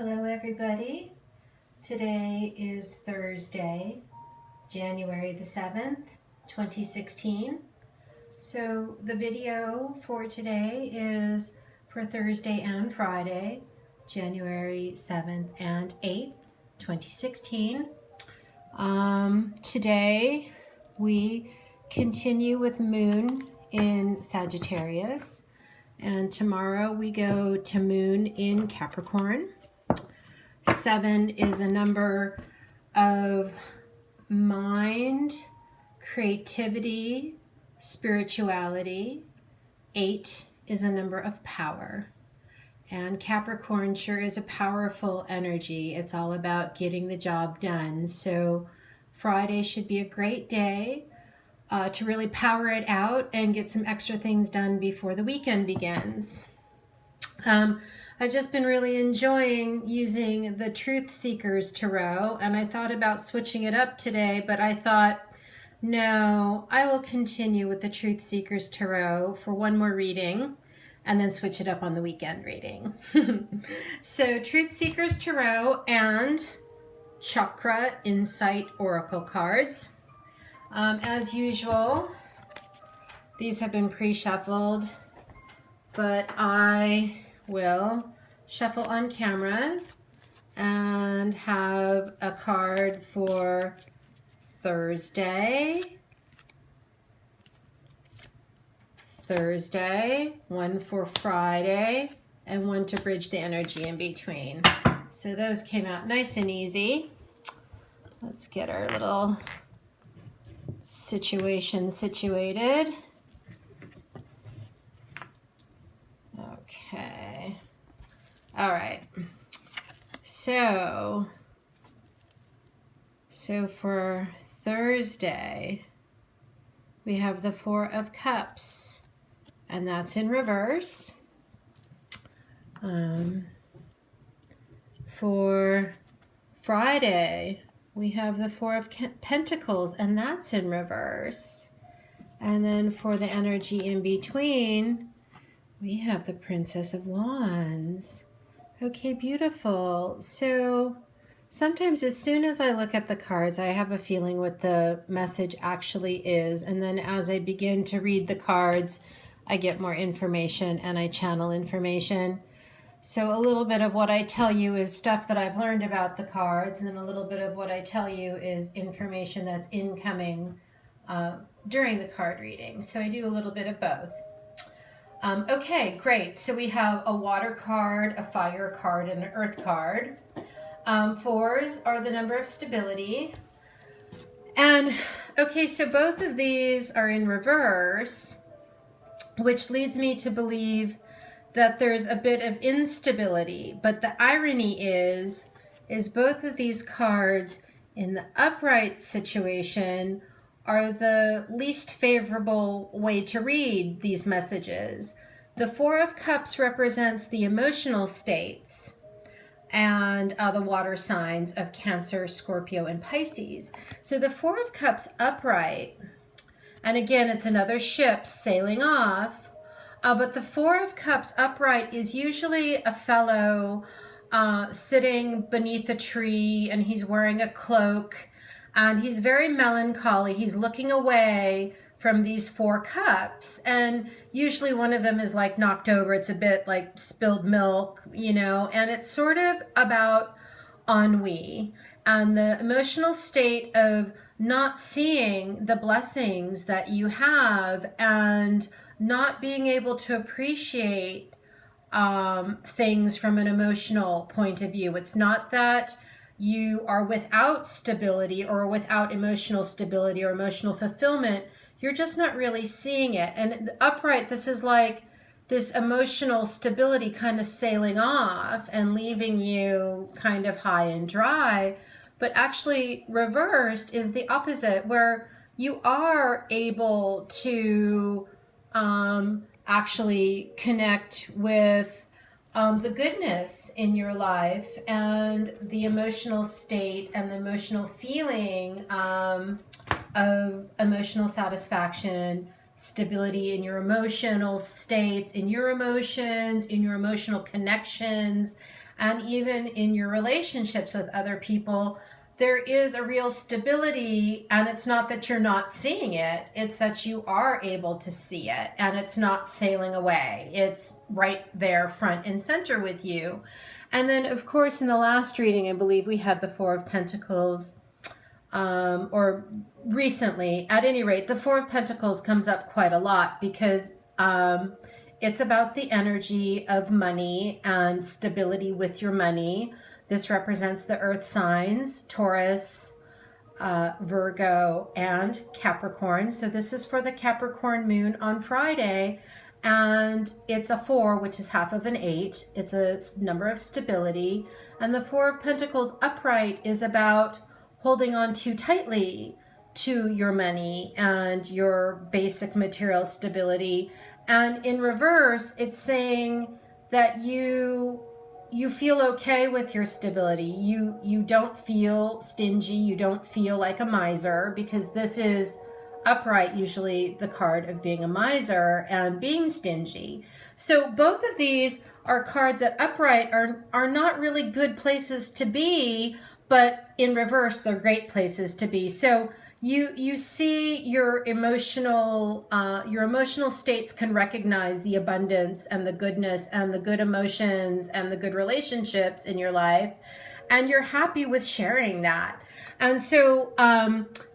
Hello everybody. Today is Thursday, January the 7th, 2016. So the video for today is for Thursday and Friday, January 7th and 8th, 2016. Today we continue with Moon in Sagittarius, and tomorrow we go to Moon in Capricorn. 7 is a number of mind, creativity, spirituality. 8 is a number of power. And Capricorn sure is a powerful energy. It's all about getting the job done. So Friday should be a great day to really power it out and get some extra things done before the weekend begins. I've just been really enjoying using the Truth Seekers Tarot, and I thought about switching it up today, but I thought, no, I will continue with the Truth Seekers Tarot for one more reading and then switch it up on the weekend reading. So Truth Seekers Tarot and Chakra Insight Oracle cards. As usual, these have been pre-shuffled, but I will shuffle on camera and have a card for Thursday, one for Friday, and one to bridge the energy in between. So those came out nice and easy. Let's get our little situation situated. Okay. All right. So for Thursday, we have the 4 of Cups, and that's in reverse. For Friday, we have the 4 of Pentacles, and that's in reverse. And then for the energy in between, we have the Princess of Wands. Okay, beautiful. So sometimes as soon as I look at the cards, I have a feeling what the message actually is. And then as I begin to read the cards, I get more information and I channel information. So a little bit of what I tell you is stuff that I've learned about the cards, and then a little bit of what I tell you is information that's incoming during the card reading. So I do a little bit of both. Okay, great. So we have a water card, a fire card, and an earth card. 4s are the number of stability. And okay, so both of these are in reverse, which leads me to believe that there's a bit of instability. But the irony is both of these cards in the upright situation are the least favorable way to read these messages. The 4 of Cups represents the emotional states and the water signs of Cancer, Scorpio, and Pisces. So the 4 of Cups upright, and again, it's another ship sailing off, but the 4 of Cups upright is usually a fellow sitting beneath a tree, and he's wearing a cloak, and he's very melancholy. He's looking away from these 4 cups, and usually one of them is like knocked over. It's a bit like spilled milk, you know, and it's sort of about ennui and the emotional state of not seeing the blessings that you have and not being able to appreciate things from an emotional point of view. It's not that you are without stability or without emotional stability or emotional fulfillment. You're just not really seeing it. And upright, this is like this emotional stability kind of sailing off and leaving you kind of high and dry. But actually reversed is the opposite, where you are able to actually connect with the goodness in your life and the emotional state and the emotional feeling of emotional satisfaction, stability in your emotional states, in your emotions, in your emotional connections, And even in your relationships with other people, there is a real stability, and it's not that you're not seeing it, it's that you are able to see it, and it's not sailing away. It's right there front and center with you. And then, of course, in the last reading, I believe we had the Four of Pentacles, or recently. At any rate, the Four of Pentacles comes up quite a lot because it's about the energy of money and stability with your money. This represents the earth signs, Taurus, Virgo, and Capricorn. So this is for the Capricorn moon on Friday. And it's a 4, which is half of an 8. It's a number of stability. And the Four of Pentacles upright is about holding on too tightly to your money and your basic material stability. And in reverse, it's saying that you feel okay with your stability. You don't feel stingy. You don't feel like a miser, because this is upright, usually the card of being a miser and being stingy. So both of these are cards that upright are not really good places to be, but in reverse, they're great places to be. So you see your emotional states can recognize the abundance and the goodness and the good emotions and the good relationships in your life, and you're happy with sharing that. And so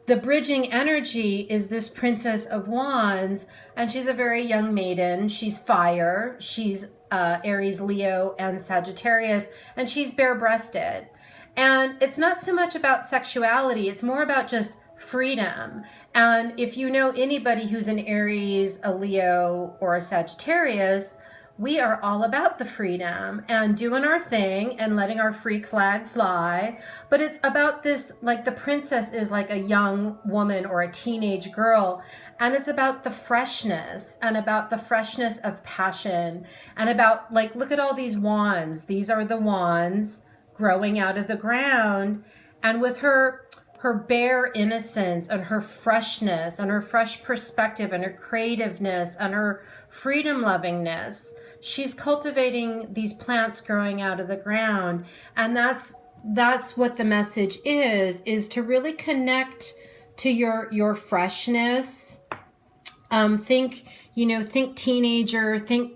the bridging energy is this Princess of Wands, and she's a very young maiden. She's fire. She's Aries, Leo, and Sagittarius, and she's bare-breasted. And it's not so much about sexuality. It's more about just freedom. And if you know anybody who's an Aries, a Leo, or a Sagittarius, we are all about the freedom and doing our thing and letting our freak flag fly. But it's about this, like the princess is like a young woman or a teenage girl, and it's about the freshness and about the freshness of passion and about, like, look at all these wands. These are the wands growing out of the ground. And with her bare innocence and her freshness and her fresh perspective and her creativeness and her freedom lovingness, she's cultivating these plants growing out of the ground. And that's what the message is to really connect to your freshness. Think teenager, think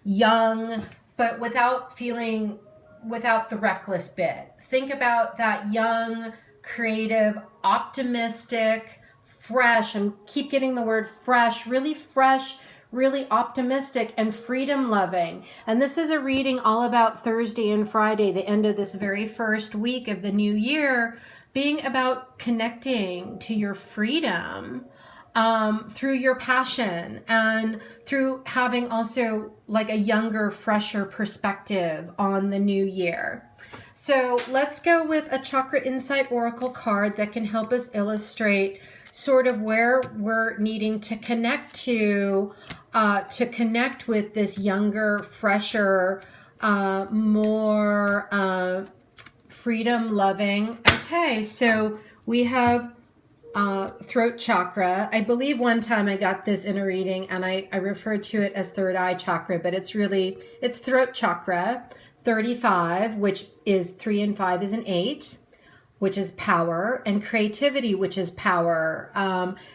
young, but without the reckless bit. Think about that young, creative, optimistic, fresh, and keep getting the word fresh, really optimistic and freedom loving. And this is a reading all about Thursday and Friday, the end of this very first week of the new year, being about connecting to your freedom through your passion and through having also like a younger, fresher perspective on the new year. So let's go with a Chakra Insight Oracle card that can help us illustrate sort of where we're needing to connect connect with this younger, fresher, more freedom loving. Okay, so we have throat chakra. I believe one time I got this in a reading and I referred to it as third eye chakra, but it's throat chakra, 35, which is 3 and 5 is an 8, which is power, and creativity, which is power.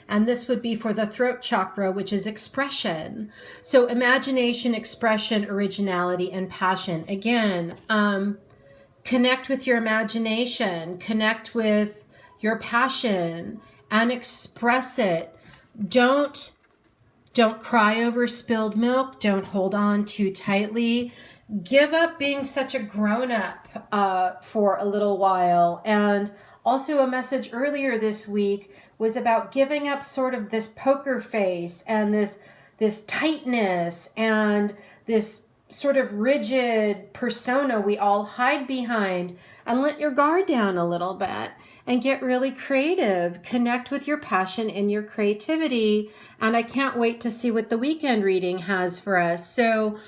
And this would be for the throat chakra, which is expression. So imagination, expression, originality, and passion. Again, connect with your imagination, connect with your passion, and express it. Don't cry over spilled milk. Don't hold on too tightly. Give up being such a grown-up for a little while. And also a message earlier this week was about giving up sort of this poker face and this tightness and this sort of rigid persona we all hide behind, and let your guard down a little bit and get really creative. Connect with your passion and your creativity. And I can't wait to see what the weekend reading has for us. So